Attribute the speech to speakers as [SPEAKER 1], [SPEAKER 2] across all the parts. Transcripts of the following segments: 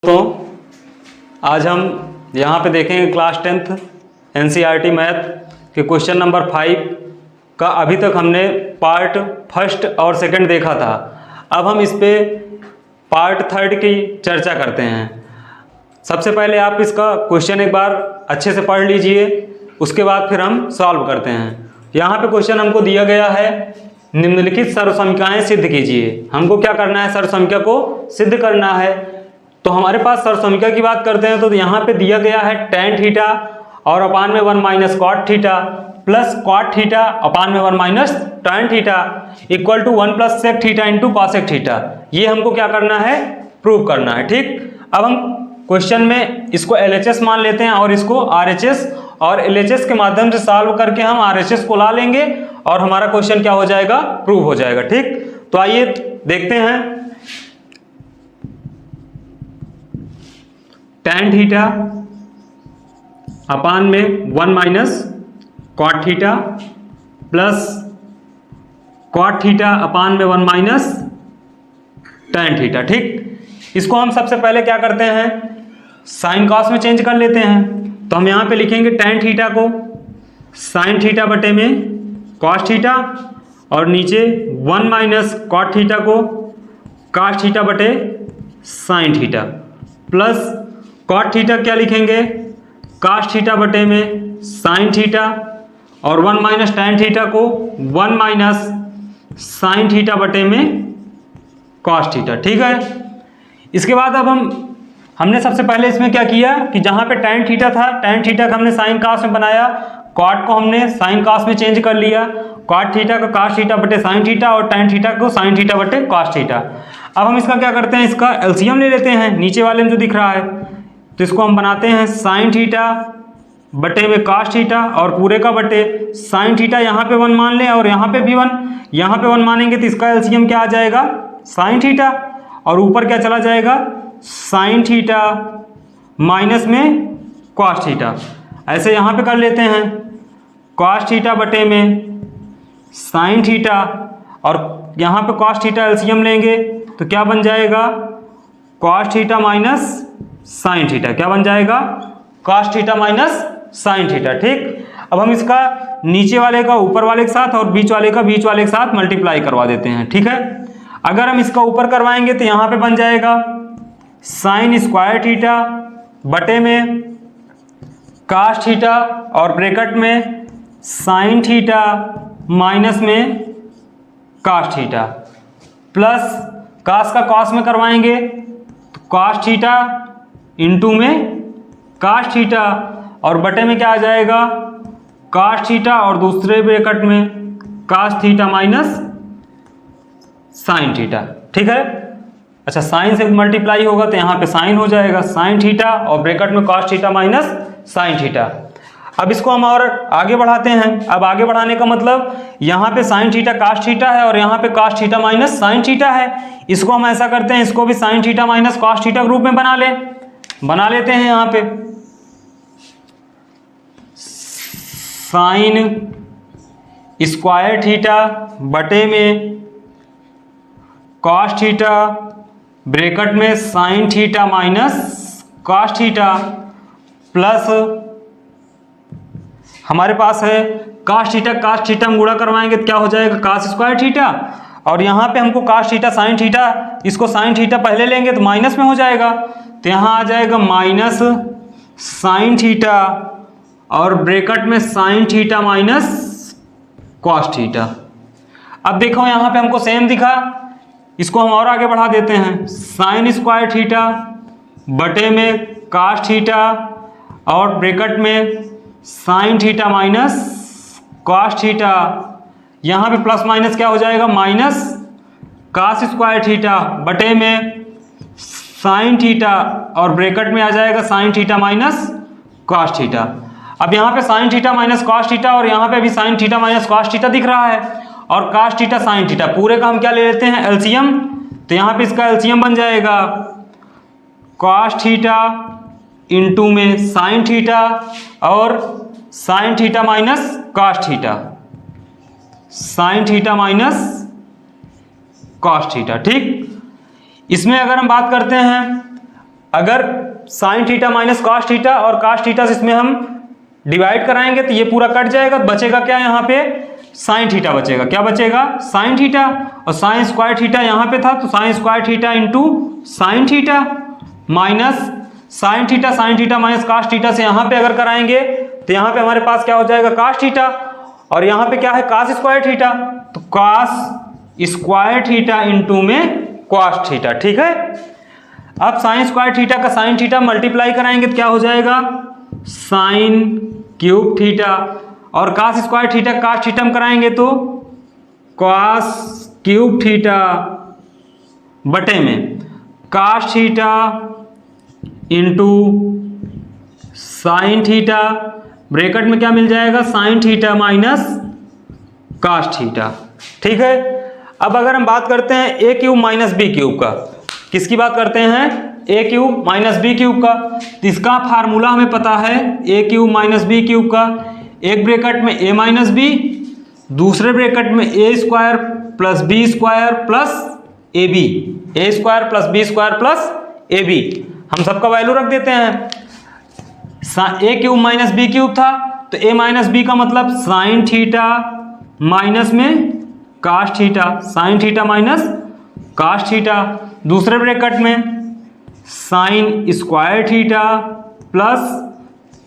[SPEAKER 1] तो आज हम यहाँ पे देखेंगे क्लास 10th NCERT मैथ के क्वेश्चन नंबर 5 का। अभी तक हमने पार्ट फर्स्ट और सेकंड देखा था। अब हम इस पे पार्ट थर्ड की चर्चा करते हैं। सबसे पहले आप इसका क्वेश्चन एक बार अच्छे से पढ़ लीजिए, उसके बाद फिर हम सॉल्व करते हैं। यहाँ पे क्वेश्चन हमको दिया गया है, निम्नलिखित सर्वसमीकरणाएं सिद्ध कीजिए। हमको क्या करना है, सर्वसमीकरण को सिद्ध करना है। तो हमारे पास सर्वसमीकरण की बात करते हैं तो यहाँ पे दिया गया है tan थीटा और अपान में 1 minus cot theta plus cot theta upon में 1 minus tan theta equal to 1 plus sec theta into cosec theta. ये हमको क्या करना है, प्रूव करना है। ठीक, अब हम क्वेश्चन में इसको LHS मान लेते हैं और इसको RHS, और LHS के माध्यम से सॉल्व करके हम RHS को ला लेंगे और हमारा क्वेश्चन क्या हो जाएगा, प्रूव हो जाएगा। ठीक, तो आइए देखते हैं। tan थीटा अपान में 1 minus cot theta plus cot theta upon में 1 माइनस tan थीटा। ठीक, इसको हम सबसे पहले क्या करते हैं, साइन कॉस में चेंज कर लेते हैं। तो हम यहाँ पे लिखेंगे tan थीटा को साइन थीटा बटे में कॉस थीटा और नीचे 1 माइनस कॉट थीटा को कॉस थीटा बटे sine theta plus cot theta क्या लिखेंगे, कॉस थीटा बटे में साइन थीटा और 1 माइनस tan थीटा को 1 माइनस साइन थीटा बटे में कॉस थीटा। ठीक है, इसके बाद अब हमने सबसे पहले इसमें क्या किया कि जहाँ पे tan थीटा था, tan थीटा का हमने साइन कॉस में बनाया, कॉट को हमने साइन कॉस में चेंज कर लिया, कॉट थीटा को कॉस थीटा बटे साइन थीटा और tan थीटा को साइन थीटा बटे कॉस थीटा। अब हम इसका क्या करते हैं, इसका एलसीएम ले लेते हैं। नीचे वाले में जो दिख रहा है तो इसको हम बनाते हैं साइन थीटा बटे में कॉस थीटा और पूरे का बटे साइन थीटा, यहाँ पे 1 मान लें और यहाँ पे भी 1, यहाँ पे 1 मानेंगे तो इसका एलसीएम क्या आ जाएगा, साइन थीटा, और ऊपर क्या चला जाएगा, साइन थीटा माइनस में कॉस थीटा। ऐसे यहाँ पे कर लेते हैं, कॉस थीटा बटे में साइन थीटा और यहाँ पे कॉस थीटा एलसीएम लेंगे तो क्या बन जाएगा, cos theta minus sine theta. क्या बन जाएगा, cos theta minus sign theta. ठीक, अब हम इसका नीचे वाले का ऊपर वाले के साथ और बीच वाले का बीच वाले के साथ मल्टीप्लाई करवा देते हैं। ठीक है, अगर हम इसका ऊपर करवाएंगे तो यहाँ पे बन जाएगा साइन स्क्वायर थीटा बटे में कॉस थीटा और ब्रैकेट में साइन थीटा माइनस में कॉस थीटा प्लस कॉस का कॉस में करवाएंगे तो कॉस थीटा इंटू में कॉस थीटा और बटे में क्या आ जाएगा, कॉस थीटा और दूसरे ब्रैकेट में cos theta minus sign theta. ठीक है, अच्छा साइन से मल्टीप्लाई होगा तो यहाँ पे साइन हो जाएगा, साइन थीटा और ब्रैकेट में cos theta minus sine theta. अब इसको हम और आगे बढ़ाते हैं। अब आगे बढ़ाने का मतलब यहाँ पे साइन थीटा कॉस थीटा है और यहाँ पे cos theta minus sine theta है। इसको हम ऐसा करते हैं, इसको भी sign theta minus cos theta के रूप में बना लेते हैं। यहाँ पे साइन स्क्वायर थीटा बटे में कॉस थीटा ब्रैकेट में sine theta minus cos theta plus हमारे पास है कॉस थीटा हम गुणा करवाएंगे तो क्या हो जाएगा, कॉस स्क्वायर थीटा, और यहाँ पे हमको कॉस थीटा साइन थीटा, इसको साइन थीटा पहले लेंगे तो माइनस में हो जाएगा तो यहाँ आ जाएगा माइनस साइन थीटा और ब्रैकेट में sine theta minus cos theta. अब देखो यहाँ पे हमको सेम दिखा, इसको हम और आगे बढ़ा देते हैं, साइन स्क्वायर थीटा बटे में कॉस थीटा और ब्रैकेट में sine theta minus cos theta. यहाँ पे प्लस माइनस क्या हो जाएगा, माइनस कॉस स्क्वायर थीटा बटे में साइन थीटा और ब्रैकेट में आ जाएगा sign theta minus cos theta. अब यहाँ पे sine theta minus cos theta और यहाँ पे भी sign theta minus cos theta दिख रहा है और कॉस थीटा साइन थीटा, पूरे का हम क्या ले लेते हैं, एलसीएम। तो यहाँ पे इसका एलसीएम बन जाएगा कॉस थीटा इंटू में साइन थीटा और sine theta minus cos theta, sine theta minus cos theta. ठीक, इसमें अगर हम बात करते हैं अगर sign theta minus cos theta और कॉस थीटा से इसमें हम डिवाइड कराएंगे तो ये पूरा कट जाएगा, बचेगा क्या यहाँ पे साइन थीटा बचेगा। क्या बचेगा? Sine theta. और साइन स्क्वायर थीटा यहाँ पे था तो sign square theta into sine theta minus sign theta minus cos theta से यहाँ पे अगर कराएंगे तो यहाँ पे हमारे पास क्या हो जाएगा कॉस थीटा, और यहाँ पे क्या है कॉस स्क्वायर थीटा, तो कॉस स्क्वायर थीटा इंटू में कॉस थीटा। ठीक है, अब साइन स्क्वायर थीटा का साइन थीटा मल्टीप्लाई कराएंगे तो क्या हो जाएगा साइन क्यूब थीटा, और cos square theta cos theta में कराएंगे तो कॉस क्यूब थीटा बटे में cos theta into sine theta, bracket में क्या मिल जाएगा sign theta minus cos theta. ठीक है, अब अगर हम बात करते हैं a cube minus b cube का, किसकी बात करते हैं a cube minus b cube का, तो इसका फार्मूला हमें पता है a cube minus b cube का, एक ब्रैकेट में ए माइनस बी, दूसरे ब्रैकेट में a square plus b square plus a b, a square plus b square plus a b, हम सबका वैल्यू रख देते हैं। A cube minus b cube था तो ए माइनस बी का मतलब साइन थीटा माइनस में cos theta, sine theta minus cos theta, दूसरे ब्रैकेट में sine square theta plus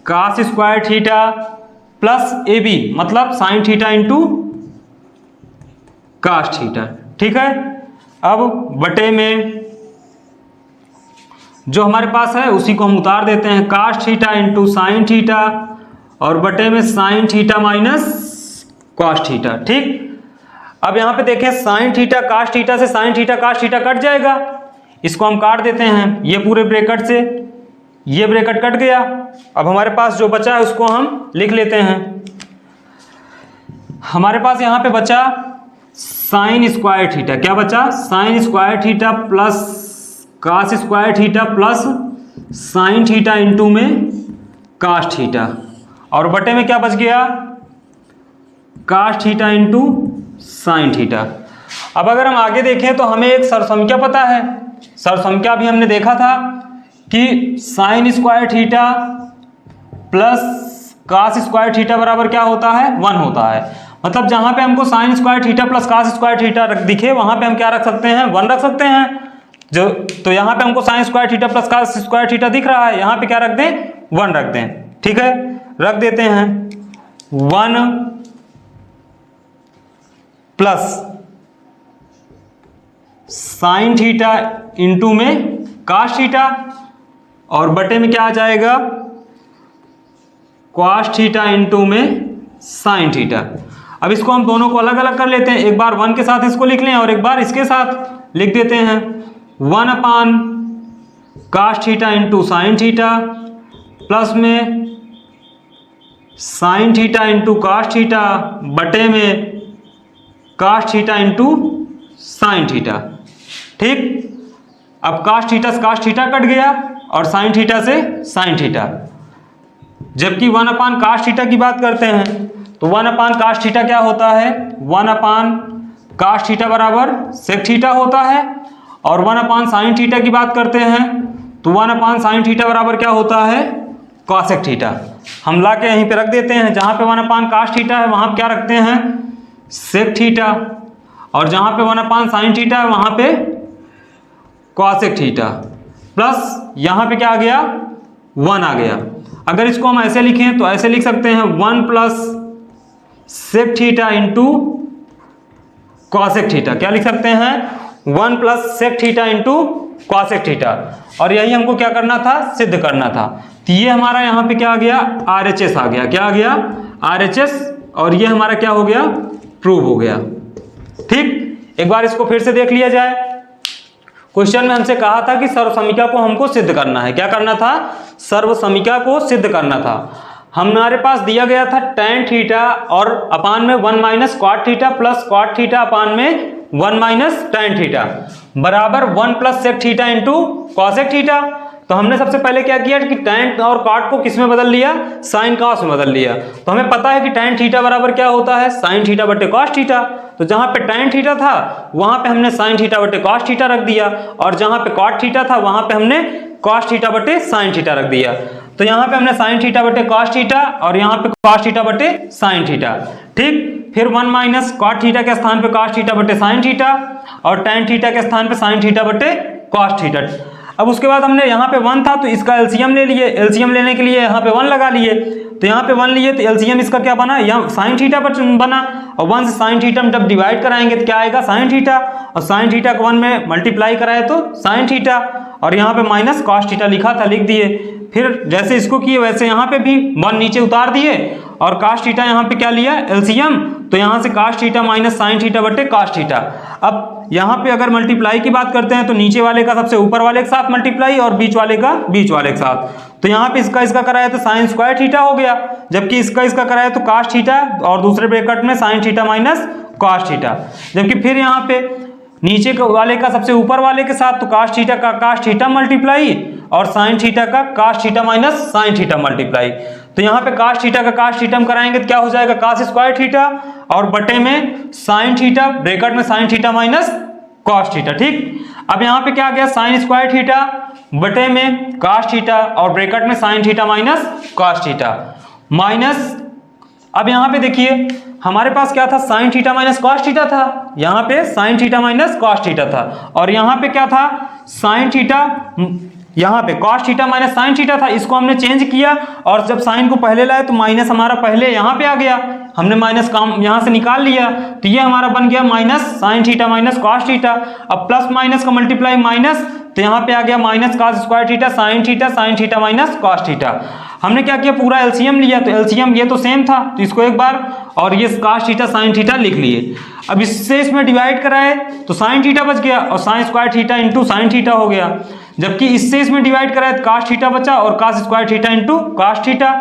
[SPEAKER 1] cos square theta plus a b मतलब sine theta into cos theta. ठीक है, अब बटे में जो हमारे पास है उसी को हम उतार देते हैं, cos theta into sine theta और बटे में sine theta minus cos theta. ठीक, अब यहाँ पे देखें साइन थीटा कॉस थीटा से sine theta cos theta cut जाएगा, इसको हम काट देते हैं, ये पूरे ब्रैकेट से ये ब्रैकेट कट गया। अब हमारे पास जो बचा है उसको हम लिख लेते हैं। हमारे पास यहाँ पे बचा साइन स्क्वायर थीटा, क्या बचा sine square theta plus cos square theta plus sine theta into में कॉस थीटा, और बटे में क्या बच गया cos theta into sine theta. अब अगर हम आगे देखें तो हमें एक सरसंख्या पता है, सरसंख्या भी हमने देखा था कि sign square theta plus cos square theta बराबर क्या होता है 1 होता है, मतलब जहां पे हमको sign square theta plus cos square theta दिखे वहां पे हम क्या रख सकते हैं 1 रख सकते हैं। जो तो यहाँ पे हमको sign square theta plus cos square theta दिख रहा है, यहाँ पे क्या रख दें 1 रख दें। ठीक है, रख देते हैं 1 प्लस साइन थीटा इंटू में कॉस थीटा और बटे में क्या आ जाएगा कॉस थीटा इंटू में साइन थीटा। अब इसको हम दोनों को अलग अलग कर लेते हैं, एक बार 1 के साथ इसको लिख लें और एक बार इसके साथ लिख देते हैं 1 upon cos theta into sine theta plus में sine theta into cos theta बटे में cos theta into sine theta. ठीक, अब कॉस थीटा से कॉस थीटा कट गया और साइन थीटा से साइन थीटा, जबकि 1 अपान कॉस थीटा की बात करते हैं तो 1 अपान कॉस थीटा क्या होता है 1 अपान कॉस थीटा बराबर सेक थीटा होता है, और 1 अपान साइन थीटा की बात करते हैं तो 1 अपान साइन थीटा बराबर क्या होता है कॉसेक थीटा। हम ला के यहीं पे रख देते हैं, जहाँ पे 1 अपान कॉस थीटा है वहाँ पे क्या रखते हैं सेक थीटा, और जहाँ पे 1 अपान साइन थीटा है वहाँ पे कॉसेक थीटा, प्लस यहाँ पे क्या आ गया 1 आ गया। अगर इसको हम ऐसे लिखें तो ऐसे लिख सकते हैं 1 plus sec theta into cosec theta, क्या लिख सकते हैं 1 plus sec theta into cosec theta, और यही हमको क्या करना था सिद्ध करना था। तो ये हमारा यहाँ पे क्या आ गया RHS आ गया, क्या आ गया RHS, और ये हमारा क्या हो गया प्रूव हो गया। ठीक, एक बार इसको फिर से देख लिया जाए। क्वेश्चन में हमसे कहा था कि सर्वसमीका को हमको सिद्ध करना है, क्या करना था सर्वसमीका को सिद्ध करना था। हमारे पास दिया गया था tan थीटा और अपान में 1 minus cot theta plus cot theta upon में 1 माइनस tan थीटा बराबर 1 plus sec theta into cosec theta. तो हमने सबसे पहले क्या किया कि tan और cot को किस में बदल लिया, sin cos में बदल लिया। तो हमें पता है कि tan थीटा बराबर क्या होता है, sin थीटा बटे cos थीटा। तो जहां पे tan थीटा था वहां पे हमने sin थीटा बटे cos थीटा रख दिया, और जहां पे cot थीटा था वहां पे हमने cos थीटा बटे sin थीटा रख दिया। तो यहाँ पे हमने sin थीटा बटे cos थीटा और यहाँ पे cos थीटा बटे sin थीटा, ठीक। फिर 1 माइनस cot थीटा के स्थान पे cos थीटा बटे sin थीटा और tan थीटा के स्थान पे sin थीटा बटे cos थीटा। अब उसके बाद हमने यहाँ पे 1 था तो इसका एलसीएम ले लिए, एलसीएम लेने के लिए यहाँ पे 1 लगा लिए। तो यहाँ पे 1 लिए तो एलसीएम इसका क्या बना, यहाँ sin थीटा पर बना, और 1 से sin थीटा में जब डिवाइड कराएंगे तो क्या आएगा, sin थीटा, और sin थीटा को 1 में मल्टीप्लाई कराए तो sin थीटा, और यहाँ पे माइनस cos थीटा लिखा था, लिख दिए। फिर जैसे इसको किए वैसे यहाँ पे भी 1 नीचे उतार दिए और cos थीटा यहाँ पे क्या लिया, एलसीएम। तो यहाँ से cos theta minus sin theta बटे cos थीटा। अब यहाँ पे अगर मल्टीप्लाई की बात करते हैं तो नीचे वाले का सबसे ऊपर वाले के साथ मल्टीप्लाई और बीच वाले का बीच वाले के साथ। तो यहाँ पे इसका कराया तो sin स्क्वायर थीटा हो गया, जबकि इसका कराया तो cos थीटा और दूसरे ब्रैकेट में sin theta minus cos theta. जबकि फिर यहाँ पे नीचे वाले का सबसे ऊपर वाले के साथ तो cos थीटा का cos थीटा मल्टीप्लाई और sin थीटा का cos theta minus sin theta multiply. तो यहाँ पे cos थीटा का cos थीटा में कराएंगे तो क्या हो जाएगा, cos स्क्वायर थीटा और बटे में sin थीटा, ब्रैकेट में sin theta minus cos theta, ठीक। अब यहाँ पे क्या आ गया, sin स्क्वायर थीटा बटे में cos थीटा और ब्रैकेट में sin theta minus cos theta minus. अब यहाँ पे देखिए हमारे पास क्या था, sin theta minus cos theta था, यहाँ पे sin theta minus cos theta था, और यहाँ पे क्या था, sin थीटा, यहाँ पे cos theta minus sin theta था। इसको हमने चेंज किया और जब sin को पहले लाए तो माइनस हमारा पहले यहाँ पे आ गया, हमने माइनस काम यहाँ से निकाल लिया, तो ये हमारा बन गया minus sin theta minus cos theta. अब प्लस माइनस का मल्टीप्लाई माइनस, तो यहाँ पे आ गया minus cos square theta sin theta minus cos theta. हमने क्या किया, पूरा एलसीएम लिया, तो एलसीएम ये तो सेम था तो इसको एक बार, और ये cos थीटा sin थीटा लिख लिए। अब इससे इसमें डिवाइड कराए तो sin थीटा बच गया और sin square theta into sin theta हो गया, जबकि इससे इसमें डिवाइड कराए तो cos थीटा बचा और cos square theta into cos theta.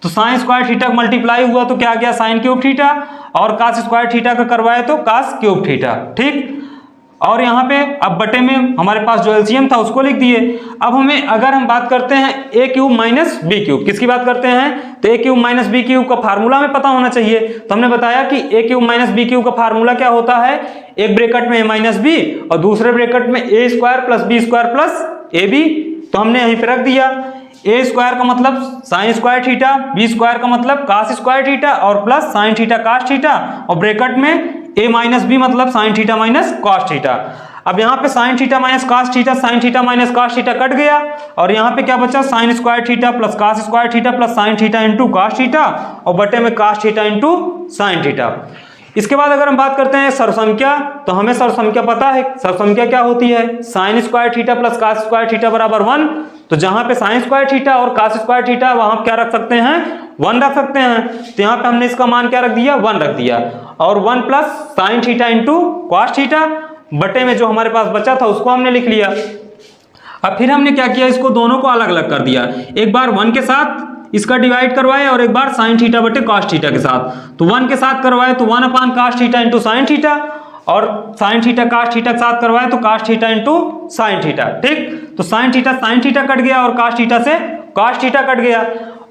[SPEAKER 1] तो sin स्क्वायर थीटा मल्टीप्लाई हुआ तो क्या आ गया, sin क्यूब थीटा, और cos स्क्वायर थीटा का करवाए तो cos क्यूब थीटा, ठीक। और यहाँ पे अब बटे में हमारे पास जो एलसीएम था उसको लिख दिए। अब हमें अगर हम बात करते हैं a cube minus b cube, किसकी बात करते हैं, तो ए क्यूब माइनस बी क्यूब का फार्मूला हमें पता होना चाहिए। तो हमने बताया कि ए क्यूब माइनस बी क्यूब का फार्मूला क्या होता है, एक ब्रैकेट में ए माइनस बी और दूसरे ब्रैकेट में a square plus b square plus a b. तो हमने यहीं पे रख दिया, ए स्क्वायर का मतलब sine square theta, B square का मतलब कास स्क्वायर थीटा और plus sine theta cos theta, और ब्रैकेट में ए माइनस बी मतलब sine theta minus cos theta. अब यहाँ पे sine theta minus cos theta, sine theta minus cos theta cut गया और यहाँ पे क्या बचा, sine square theta plus cos square theta plus sine theta into cos theta और बटे में cos theta into sine theta. इसके बाद अगर हम बात करते हैं सरसंख्या, तो हमें सरसंख्या पता है, सरसंख्या क्या होती है, sign square theta plus cos square theta बराबर 1। तो जहां पे साइन स्क्वायर थीटा और कॉस स्क्वायर थीटा वहां क्या रख सकते हैं, 1 रख सकते हैं। तो यहाँ पे हमने इसका मान क्या रख दिया, 1 रख दिया, और 1 plus sine theta into cos theta बटे में जो हमारे पास बचा था उसको हमने लिख लिया। अब फिर हमने क्या किया, इसको दोनों को अलग अलग कर दिया, एक बार 1 के साथ इसका डिवाइड करवाए और एक बार साइन थीटा बटे कॉस थीटा के साथ। तो 1 के साथ करवाए तो 1 upon cos theta into sine theta, और साइन थीटा कॉस थीटा के साथ करवाए तो cos theta into sine theta, ठीक। तो साइन थीटा कट गया और कॉस थीटा से कॉस थीटा कट गया,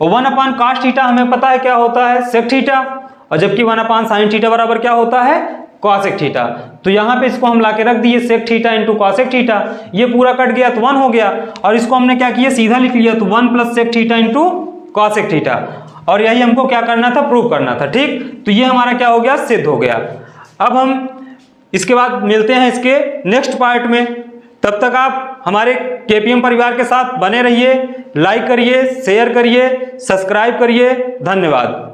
[SPEAKER 1] और 1 अपान कॉस थीटा हमें पता है क्या होता है, सेक थीटा, और जबकि 1 अपान साइन थीटा बराबर क्या होता है, कॉसेक थीटा। तो यहाँ पे इसको हम लाके रख दिए sec theta into cosec theta, ये पूरा कट गया तो 1 हो गया, और इसको हमने क्या किया, सीधा लिख लिया, तो 1 plus sec theta into cosec theta, और यही हमको क्या करना था, प्रूव करना था, ठीक। तो ये हमारा क्या हो गया, सिद्ध हो गया। अब हम इसके बाद मिलते हैं इसके नेक्स्ट पार्ट में, तब तक आप हमारे केपीएम परिवार के साथ बने रहिए, लाइक करिए, शेयर करिए, सब्सक्राइब करिए, धन्यवाद।